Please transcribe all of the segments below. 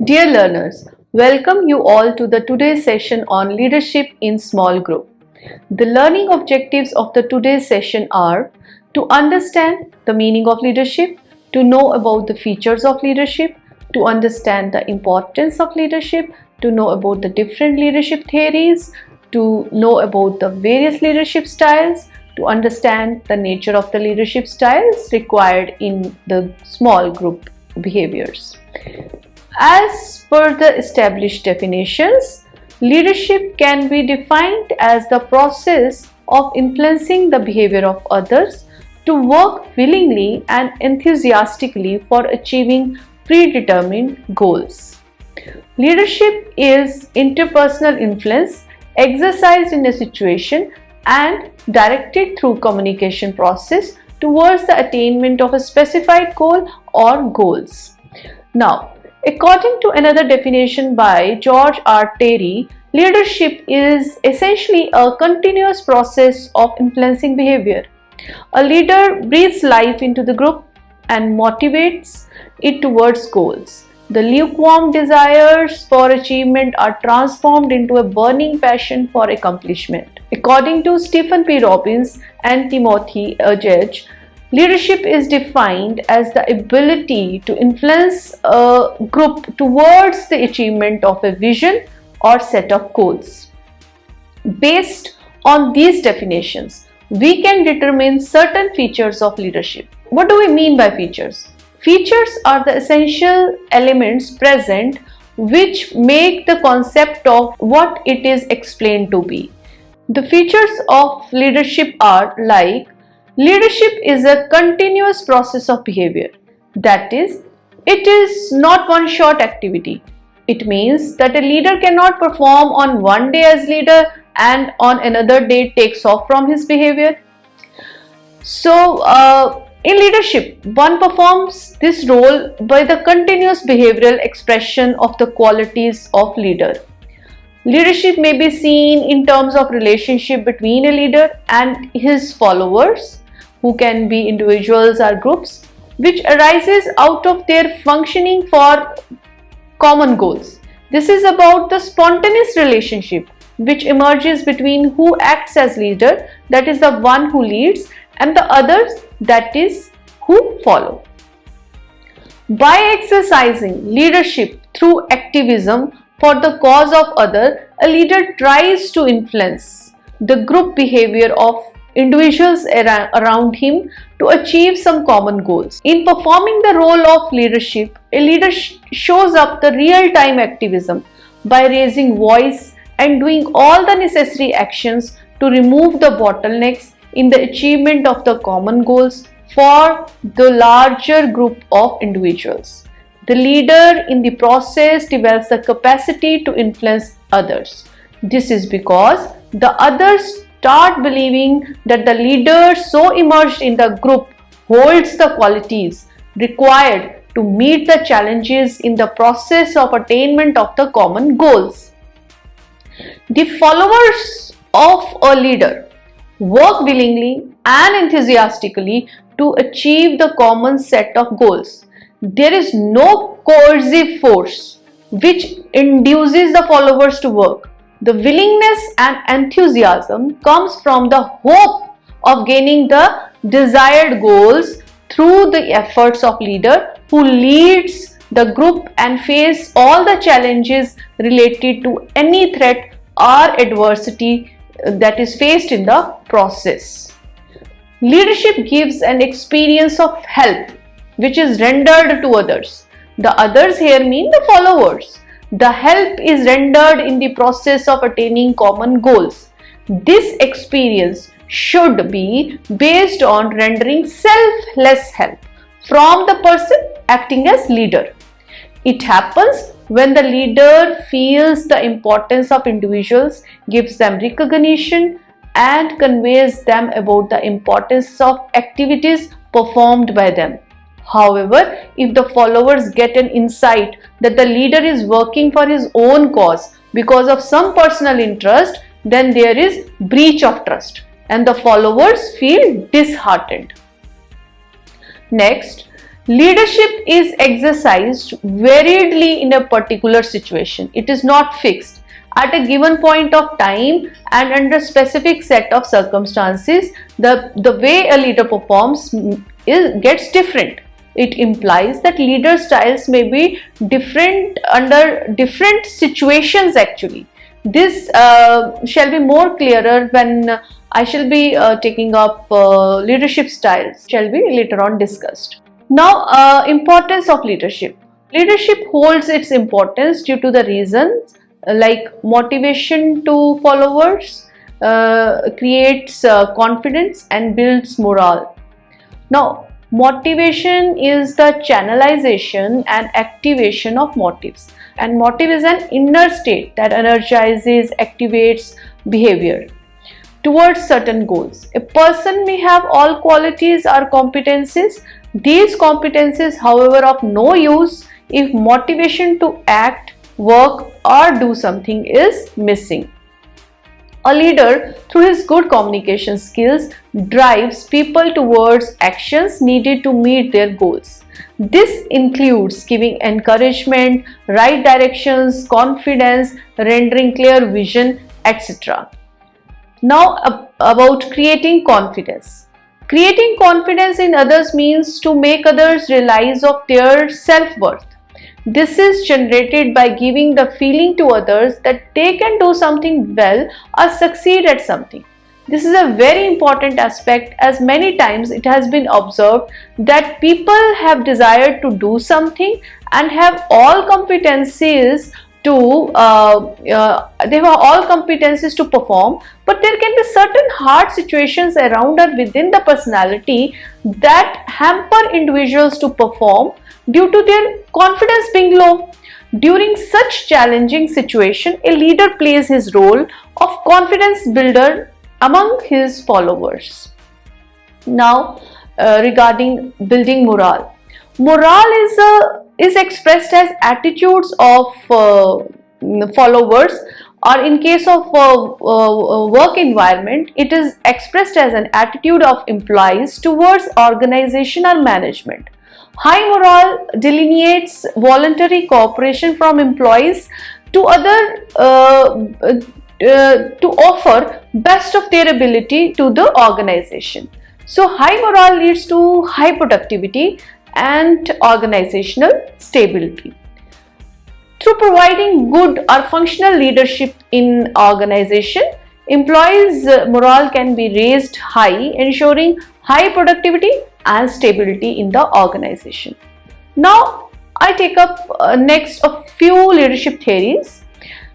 Dear learners, welcome you all to the today's session on leadership in small group. The learning objectives of the today's session are to understand the meaning of leadership, to know about the features of leadership, to understand the importance of leadership, to know about the different leadership theories, to know about the various leadership styles, to understand the nature of the leadership styles required in the small group behaviors. As per the established definitions, leadership can be defined as the process of influencing the behavior of others to work willingly and enthusiastically for achieving predetermined goals. Leadership is interpersonal influence exercised in a situation and directed through communication process towards the attainment of a specified goal or goals. Now, according to another definition by George R. Terry, leadership is essentially a continuous process of influencing behavior. A leader breathes life into the group and motivates it towards goals. The lukewarm desires for achievement are transformed into a burning passion for accomplishment. According to Stephen P. Robbins and Timothy Judge, leadership is defined as the ability to influence a group towards the achievement of a vision or set of goals. Based on these definitions, we can determine certain features of leadership. What do we mean by features? Features are the essential elements present which make the concept of what it is explained to be. The features of leadership are like: leadership is a continuous process of behavior. That is, it is not one short activity. It means that a leader cannot perform on one day as leader and on another day takes off from his behavior. So, in leadership, one performs this role by the continuous behavioral expression of the qualities of leader. Leadership may be seen in terms of relationship between a leader and his followers, who can be individuals or groups, which arises out of their functioning for common goals. This is about the spontaneous relationship which emerges between who acts as leader, that is the one who leads, and the others, that is who follow. By exercising leadership through activism for the cause of others, a leader tries to influence the group behavior of individuals around him to achieve some common goals. In performing the role of leadership, a leader shows up the real-time activism by raising voice and doing all the necessary actions to remove the bottlenecks in the achievement of the common goals for the larger group of individuals. The leader in the process develops the capacity to influence others. This is because the others start believing that the leader so immersed in the group holds the qualities required to meet the challenges in the process of attainment of the common goals. The followers of a leader work willingly and enthusiastically to achieve the common set of goals. There is no coercive force which induces the followers to work. The willingness and enthusiasm comes from the hope of gaining the desired goals through the efforts of leader who leads the group and face all the challenges related to any threat or adversity that is faced in the process. Leadership gives an experience of help which is rendered to others. The others here mean the followers. The help is rendered in the process of attaining common goals. This experience should be based on rendering selfless help from the person acting as leader. It happens when the leader feels the importance of individuals, gives them recognition, and conveys them about the importance of activities performed by them. However, if the followers get an insight that the leader is working for his own cause because of some personal interest, then there is breach of trust and the followers feel disheartened. Next, Leadership is exercised variedly in a particular situation. It is not fixed. At a given point of time and under specific set of circumstances, the way a leader performs gets different. It implies that leader styles may be different under different situations actually. This shall be more clearer when I shall be taking up leadership styles, shall be later on discussed. Now, importance of leadership. Leadership holds its importance due to the reasons like motivation to followers, creates confidence and builds morale. Now, motivation is the channelization and activation of motives, and motive is an inner state that energizes, activates behavior towards certain goals. A person may have all qualities or competencies. These competencies, however, of no use if motivation to act, work or do something is missing. A leader, through his good communication skills, drives people towards actions needed to meet their goals. This includes giving encouragement, right directions, confidence, rendering clear vision, etc. Now about creating confidence. Creating confidence in others means to make others realize of their self-worth. This is generated by giving the feeling to others that they can do something well or succeed at something. This is a very important aspect, as many times it has been observed that people have desired to do something and have all competencies to perform, but there can be certain hard situations around or within the personality that hamper individuals to perform due to their confidence being low. During such challenging situation, a leader plays his role of confidence builder among his followers. Now, regarding building morale. Morale is expressed as attitudes of followers, or in case of work environment, it is expressed as an attitude of employees towards organization or management. High morale delineates voluntary cooperation from employees to to offer best of their ability to the organization. So high morale leads to high productivity and organizational stability. Through providing good or functional leadership in organization, employees' morale can be raised high, ensuring high productivity and stability in the organization. Now, I take up next a few leadership theories.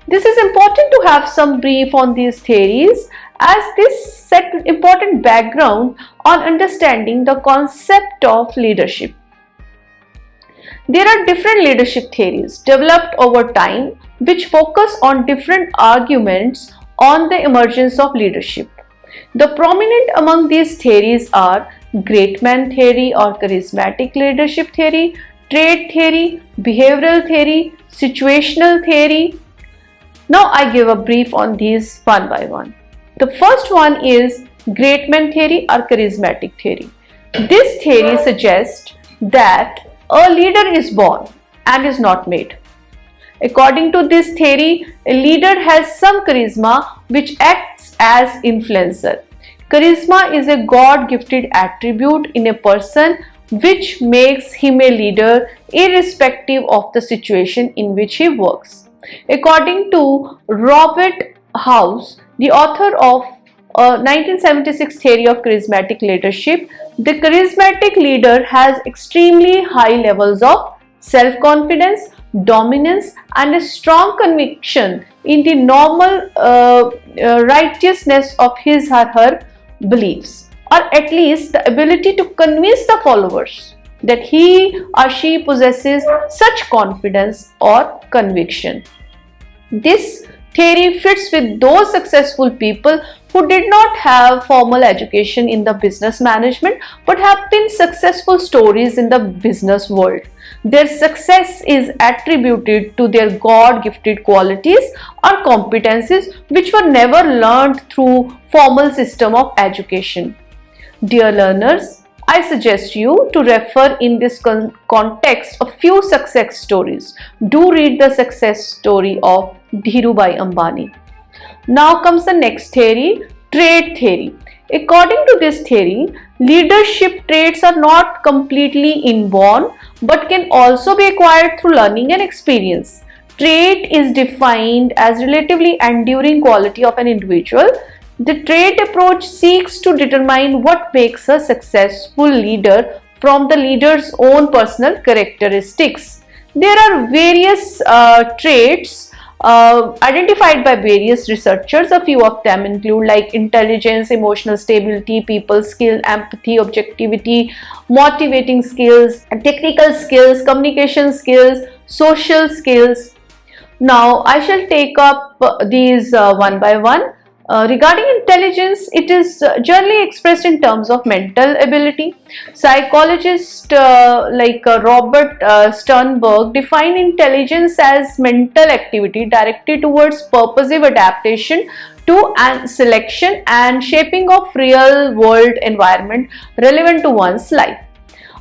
This is important to have some brief on these theories, as this set important background on understanding the concept of leadership. There are different leadership theories developed over time which focus on different arguments on the emergence of leadership. The prominent among these theories are great man theory or charismatic leadership theory, trait theory, behavioral theory, situational theory. Now I give a brief on these one by one. The first one is great man theory or charismatic theory. This theory suggests that a leader is born and is not made. According to this theory, a leader has some charisma which acts as influencer. Charisma is a God-gifted attribute in a person which makes him a leader irrespective of the situation in which he works. According to Robert House, the author of 1976 theory of charismatic leadership, the charismatic leader has extremely high levels of self-confidence, dominance and a strong conviction in the normal righteousness of his or her beliefs, or at least the ability to convince the followers that he or she possesses such confidence or conviction. This theory fits with those successful people who did not have formal education in the business management but have been successful stories in the business world. Their success is attributed to their God-gifted qualities or competencies which were never learned through formal system of education. Dear learners, I suggest you to refer in this context a few success stories. Do read the success story of Dhirubhai Ambani. Now comes the next theory, trait theory. According to this theory, leadership traits are not completely inborn but can also be acquired through learning and experience. Trait is defined as relatively enduring quality of an individual. The trait approach seeks to determine what makes a successful leader from the leader's own personal characteristics. There are various traits identified by various researchers. A few of them include like intelligence, emotional stability, people skill, empathy, objectivity, motivating skills, technical skills, communication skills, social skills. Now I shall take up these one by one. Regarding intelligence, it is generally expressed in terms of mental ability. Psychologist Robert Sternberg define intelligence as mental activity directed towards purposive adaptation to and selection and shaping of real world environment relevant to one's life.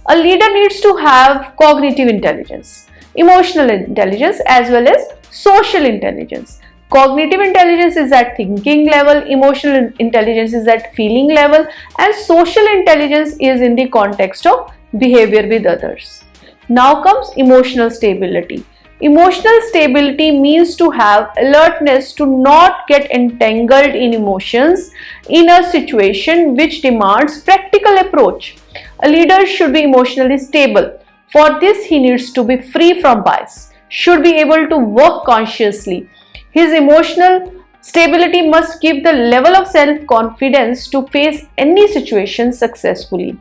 A leader needs to have cognitive intelligence, emotional intelligence as well as social intelligence. Cognitive intelligence is at thinking level, emotional intelligence is at feeling level, and social intelligence is in the context of behavior with others. Now comes emotional stability. Emotional stability means to have alertness to not get entangled in emotions in a situation which demands practical approach. A leader should be emotionally stable. For this, he needs to be free from bias, should be able to work consciously. His emotional stability must give the level of self-confidence to face any situation successfully.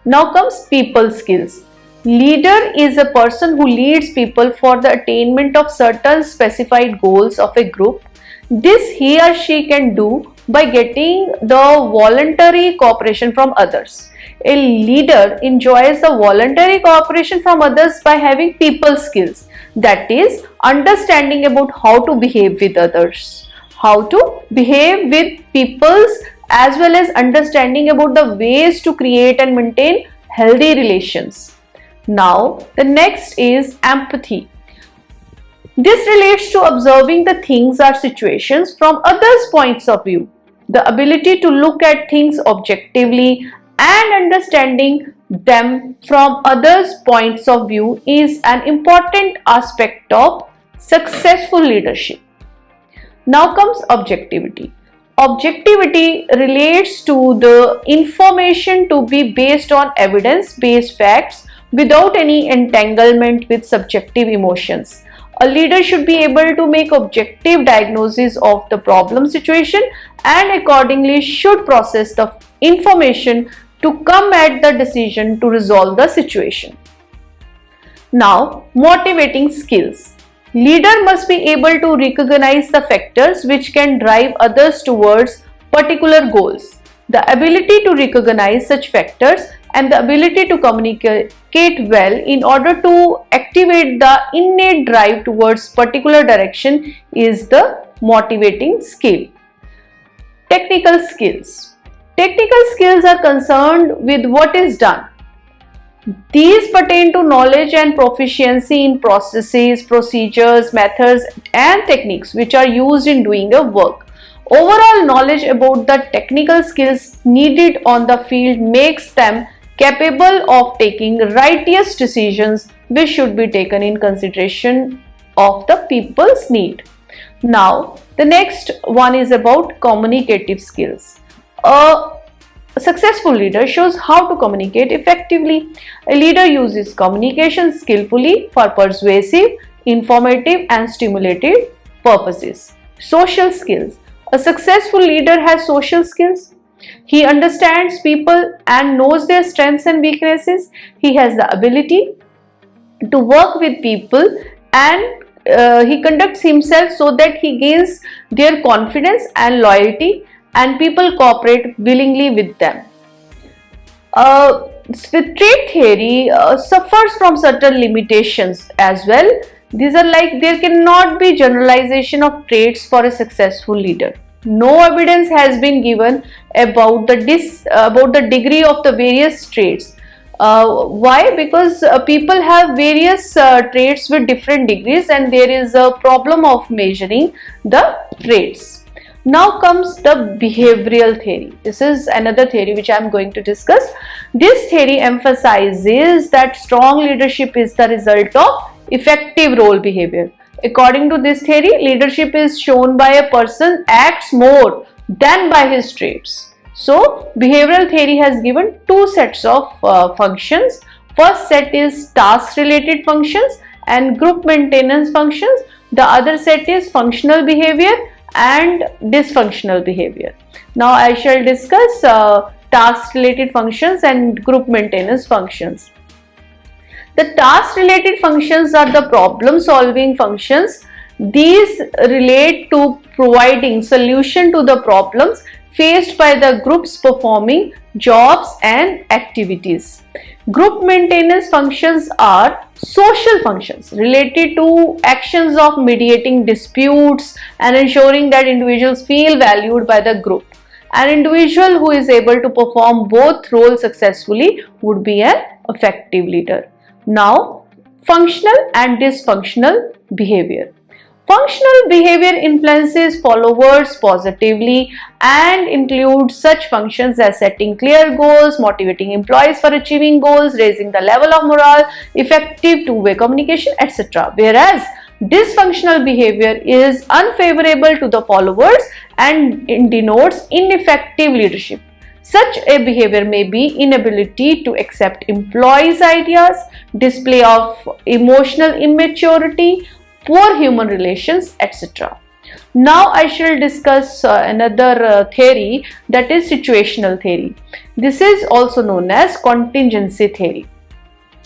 Now comes people skills. Leader is a person who leads people for the attainment of certain specified goals of a group. This he or she can do by getting the voluntary cooperation from others. A leader enjoys the voluntary cooperation from others by having people skills, that is, understanding about how to behave with others, how to behave with peoples, as well as understanding about the ways to create and maintain healthy relations. Now, the next is empathy. This relates to observing the things or situations from others' points of view. The ability to look at things objectively and understanding them from others' points of view is an important aspect of successful leadership. Now comes objectivity. Objectivity relates to the information to be based on evidence-based facts without any entanglement with subjective emotions. A leader should be able to make objective diagnosis of the problem situation and accordingly should process the information to come at the decision to resolve the situation. Now, motivating skills. Leader must be able to recognize the factors which can drive others towards particular goals. The ability to recognize such factors and the ability to communicate well in order to activate the innate drive towards particular direction is the motivating skill. Technical skills. Technical skills are concerned with what is done. These pertain to knowledge and proficiency in processes, procedures, methods and techniques which are used in doing a work. Overall knowledge about the technical skills needed on the field makes them capable of taking righteous decisions which should be taken in consideration of the people's need. Now, the next one is about communicative skills. A successful leader shows how to communicate effectively. A leader uses communication skillfully for persuasive, informative and stimulative purposes. Social skills. A successful leader has social skills. He understands people and knows their strengths and weaknesses. He has the ability to work with people and he conducts himself so that he gains their confidence and loyalty and people cooperate willingly with them. With trait theory suffers from certain limitations as well. These are like there cannot be generalization of traits for a successful leader. No evidence has been given about the degree of the various traits. Why? Because people have various traits with different degrees, and there is a problem of measuring the traits. Now comes the behavioral theory. This is another theory which I am going to discuss. This theory emphasizes that strong leadership is the result of effective role behavior. According to this theory, leadership is shown by a person acts more than by his traits. So, behavioral theory has given two sets of functions. First set is task related functions and group maintenance functions. The other set is functional behavior and dysfunctional behavior. Now I shall discuss task related functions and group maintenance functions. The task related functions are the problem solving functions. These relate to providing solution to the problems faced by the groups performing jobs and activities. Group maintenance functions are social functions related to actions of mediating disputes and ensuring that individuals feel valued by the group. An individual who is able to perform both roles successfully would be an effective leader. Now, functional and dysfunctional behavior. Functional behavior influences followers positively and includes such functions as setting clear goals, motivating employees for achieving goals, raising the level of morale, effective two-way communication, etc. Whereas dysfunctional behavior is unfavorable to the followers and denotes ineffective leadership. Such a behavior may be inability to accept employees' ideas, display of emotional immaturity, poor human relations, etc. Now I shall discuss another theory, that is situational theory. This is also known as contingency theory.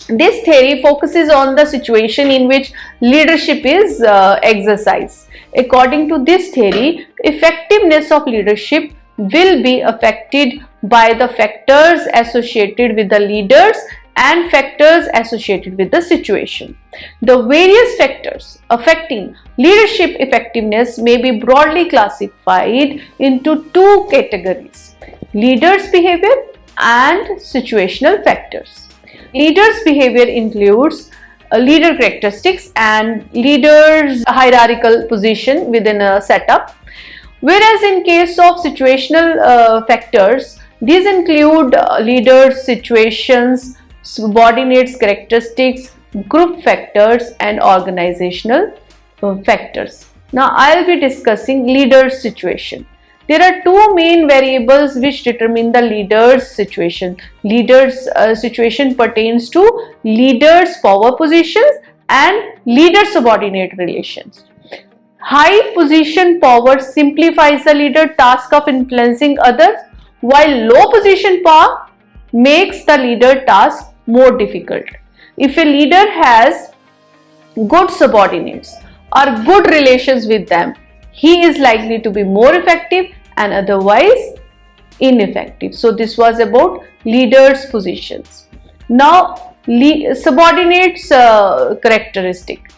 This theory focuses on the situation in which leadership is exercised. According to this theory, effectiveness of leadership will be affected by the factors associated with the leaders and factors associated with the situation. The various factors affecting leadership effectiveness may be broadly classified into two categories: leaders' behavior and situational factors. Leaders' behavior includes leader characteristics and leaders' hierarchical position within a setup. Whereas in case of situational factors, these include leaders' situations, subordinates' characteristics, group factors and organizational factors. Now I will be discussing leader's situation. There are two main variables which determine the leader's situation. Leader's situation pertains to leader's power positions and leader-subordinate relations. High position power simplifies the leader's task of influencing others, while low position power makes the leader task more difficult. If a leader has good subordinates or good relations with them, he is likely to be more effective and otherwise ineffective. So this was about leaders' positions. Now subordinates characteristic.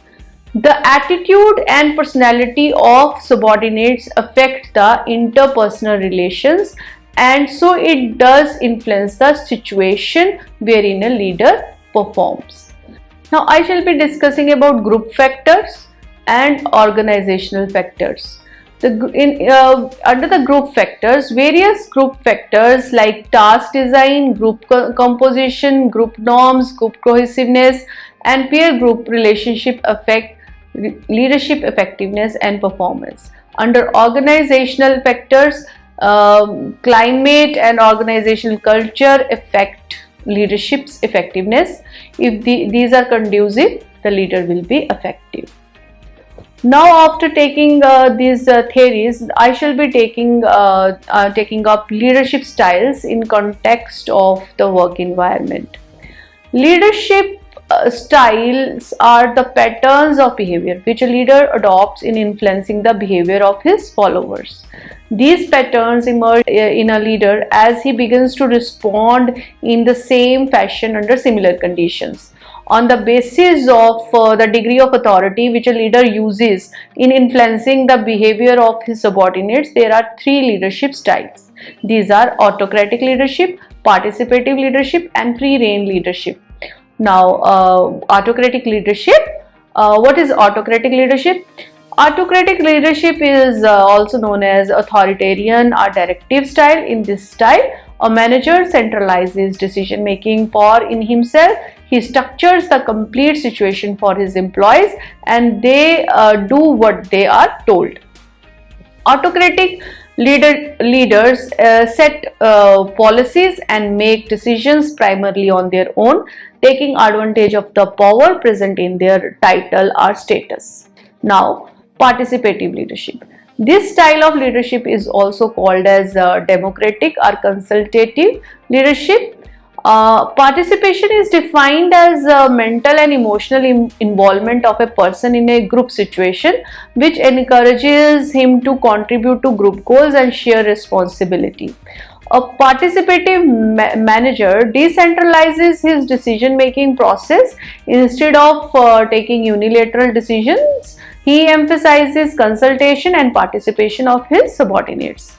The attitude and personality of subordinates affect the interpersonal relations, and so it does influence the situation wherein a leader performs. Now I shall be discussing about group factors and organizational factors. Under the group factors, various group factors like task design, group composition, group norms, group cohesiveness and peer group relationship affect leadership effectiveness and performance. Under organizational factors, climate and organizational culture affect leadership's effectiveness. If these are conducive, the leader will be effective. Now after taking these theories, I shall be taking up leadership styles in context of the work environment. Leadership styles are the patterns of behavior which a leader adopts in influencing the behavior of his followers. These patterns emerge in a leader as he begins to respond in the same fashion under similar conditions. On the basis of the degree of authority which a leader uses in influencing the behavior of his subordinates, there are three leadership styles. These are autocratic leadership, participative leadership, and free rein leadership. Now, autocratic leadership. What is autocratic leadership? Autocratic leadership is also known as authoritarian or directive style. In this style, a manager centralizes decision making for in himself. He structures the complete situation for his employees and they do what they are told. Autocratic leaders set policies and make decisions primarily on their own, taking advantage of the power present in their title or status. Now, participative leadership. This style of leadership is also called as democratic or consultative leadership. Participation is defined as mental and emotional involvement of a person in a group situation, which encourages him to contribute to group goals and share responsibility. A participative manager decentralizes his decision-making process. Instead of taking unilateral decisions, he emphasizes consultation and participation of his subordinates.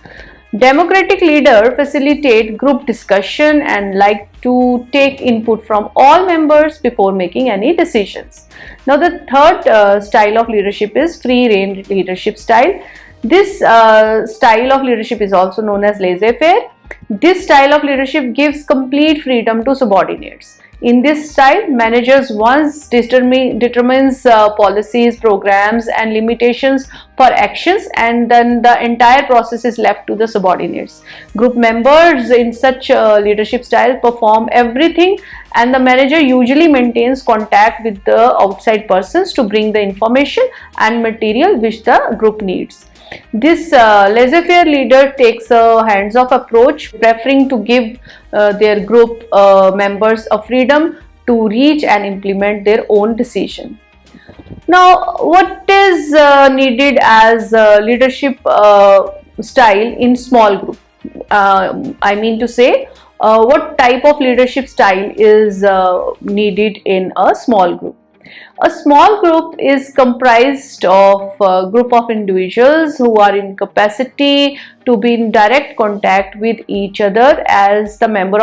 Democratic leaders facilitate group discussion and like to take input from all members before making any decisions. Now, the third style of leadership is free rein leadership style. This style of leadership is also known as laissez-faire. This style of leadership gives complete freedom to subordinates. In this style, managers once determines policies, programs and limitations for actions, and then the entire process is left to the subordinates. Group members in such leadership style perform everything, and the manager usually maintains contact with the outside persons to bring the information and material which the group needs. This laissez-faire leader takes a hands-off approach, preferring to give their group members a freedom to reach and implement their own decision. Now, what is needed as leadership style in small group? I mean to say, what type of leadership style is needed in a small group? A small group is comprised of a group of individuals who are in capacity to be in direct contact with each other as the number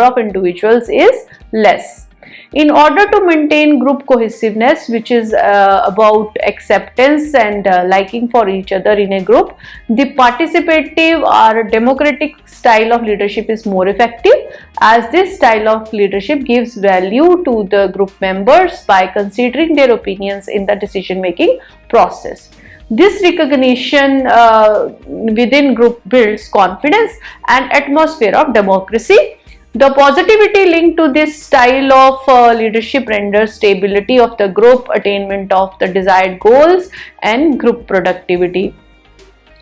of individuals is less. In order to maintain group cohesiveness, which is about acceptance and liking for each other in a group, the participative or democratic style of leadership is more effective, as this style of leadership gives value to the group members by considering their opinions in the decision making process. This recognition within group builds confidence and atmosphere of democracy. The positivity linked to this style of leadership renders stability of the group, attainment of the desired goals and group productivity.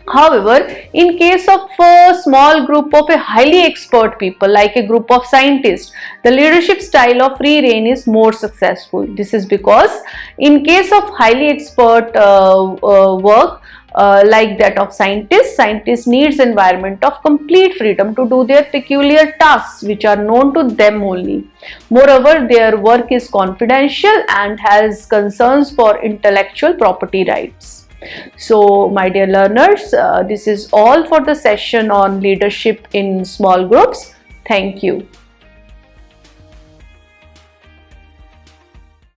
However, in case of a small group of a highly expert people like a group of scientists, the leadership style of free rein is more successful. This is because in case of highly expert work, like that of scientists needs environment of complete freedom to do their peculiar tasks which are known to them only. Moreover, their work is confidential and has concerns for intellectual property rights. So, my dear learners, this is all for the session on leadership in small groups. Thank you.